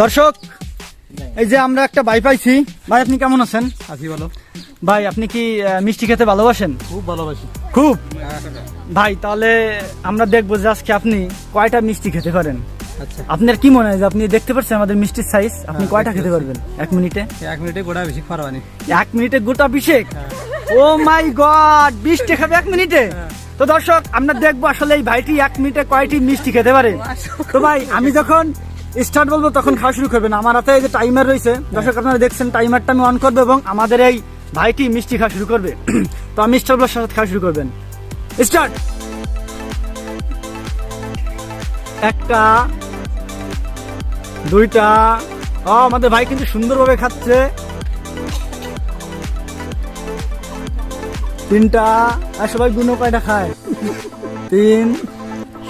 দর্শক, এই যে আমরা একটা ভাই পাইছি। ভাই আপনি কেমন আছেন? আছি ভালো। ভাই আপনি কি মিষ্টি খেতে ভালোবাসেন? খুব ভালোবাসি। খুব। ভাই তাহলে আমরা দেখবো যে আজকে আপনি কয়টা মিষ্টি খেতে পারেন। আচ্ছা, আপনার কি মনে হয় যে আপনি দেখতে পাচ্ছেন আমাদের মিষ্টির সাইজ, আপনি কয়টা খেতে পারবেন 1 মিনিটে? 1 মিনিটে গোটা বেশি পারবানি। 1 মিনিটে গোটা 20? ও মাই গড, 20টা খাবে 1 মিনিটে? তো দর্শক আমরা দেখবো আসলে এই ভাইটি 1 মিনিটে কয়টি মিষ্টি খেতে পারে। তো ভাই আমি যখন স্টার্ট বলবো তখন খাওয়া শুরু করবেন। আমার হাতে এই যে টাইমার রয়েছে, দর্শক আপনারা দেখছেন টাইমারটা আমি অন করবো এবং আমাদের এই ভাইটি মিষ্টি খাওয়া শুরু করবে। তো আমি স্টার্ট বলার সাথে খাওয়া শুরু করবেন। স্টার্ট। একটা, দুইটা। আমাদের ভাই কিন্তু সুন্দরভাবে খাচ্ছে। 3টা। আর সবাই গুনো কয়টা খায়? 3।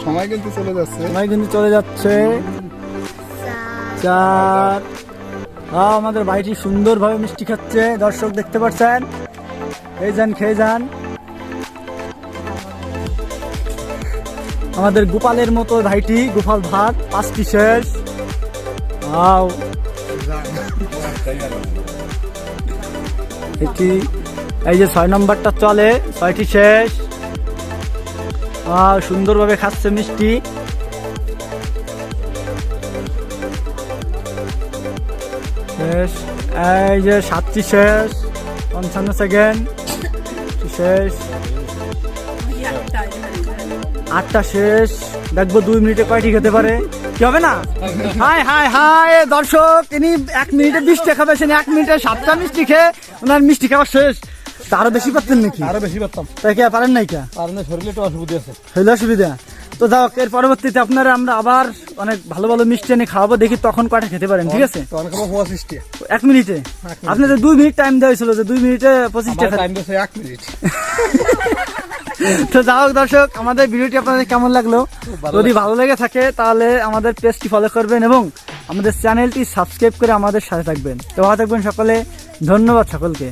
সময় কিন্তু চলে যাচ্ছে। সময় কিন্তু চলে যাচ্ছে। 4। আমাদের ভাইটি সুন্দরভাবে মিষ্টি খাচ্ছে, দর্শক দেখতে পাচ্ছেন। খেয়ে যান, খেয়ে যান। আমাদের গোপালের মতো ভাইটি, গোপাল ভাত 5টি শেষ। এটি এই যে 6 নম্বরটা চলে, 6টি শেষ। সুন্দরভাবে খাচ্ছে মিষ্টি। শেষ। এই যে 7টি শেষ, 55 সেকেন্ড শেষ। 8টা শেষ। দেখবো 2 মিনিটে কয়টি খেতে পারে। কি হবে না? হাই হাই হাই দর্শক, ইনি 1 মিনিটে 20টা খাবে, সে 1 মিনিটে 7টা মিষ্টি খেয়ে ওনার মিষ্টি খাওয়া শেষ। আরো বেশি পারতেন নাকি? আরো বেশি পারতাম। তাই কে পারেন নাই কে? কারণে শরীরে একটু অসুবিধা আছে। শরীরে অসুবিধা। তো যাও, এর পরবর্তীতে আপনারা আমরা আবার অনেক ভালো ভালো মিষ্টি এনে খাওয়াবো, দেখি তখন কয়টা খেতে পারেন। ঠিক আছে? তো অনেক 25টি। 1 মিনিটে? আপনাদের 2 মিনিট টাইম দেওয়া হয়েছিল, যে 2 মিনিটে 25টা। টাইম দিয়েছে 1 মিনিট। তো যাই হোক দর্শক, আমাদের ভিডিওটি আপনাদের কেমন লাগলো? যদি ভালো লেগে থাকে তাহলে আমাদের পেজটি ফলো করবেন এবং আমাদের চ্যানেলটি সাবস্ক্রাইব করে আমাদের সাথে থাকবেন। তো ভালো থাকবেন সকলে, ধন্যবাদ সকলকে।